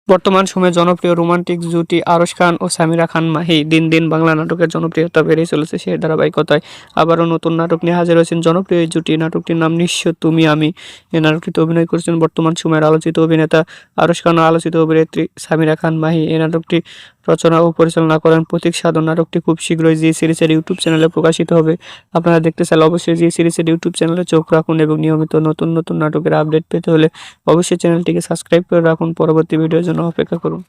বর্তমান সময়ে জনপ্রিয় রোমান্টিক জুটি আরশ খান ও সামিরা খান মাহি দিন দিন বাংলা নাটকের জনপ্রিয়তা বেড়েই চলেছে। সেই ধারাবাহিকতায় আবারও নতুন নাটক নিয়ে হাজির হয়েছেন জনপ্রিয় এই জুটি। নাটকটির নাম নিঃস্ব তুমি আমি। এই নাটকটিতে অভিনয় করেছেন বর্তমান সময়ের আলোচিত অভিনেতা আরশ খান ও আলোচিত অভিনেত্রী সামিরা খান মাহি। এই নাটকটি রচনা ও পরিচালনা করেন প্রতীক সাধন। নাটকটি খুব শীঘ্রই জি সিরিজের ইউটিউব চ্যানেলে প্রকাশিত হবে। আপনারা দেখতে চাইলে অবশ্যই জি সিরিজের ইউটিউব চ্যানেলে চোখ রাখুন এবং নিয়মিত নতুন নতুন নাটকের আপডেট পেতে হলে অবশ্যই চ্যানেলটিকে সাবস্ক্রাইব করে রাখুন। পরবর্তী ভিডিওর জন্য অপেক্ষা করুন।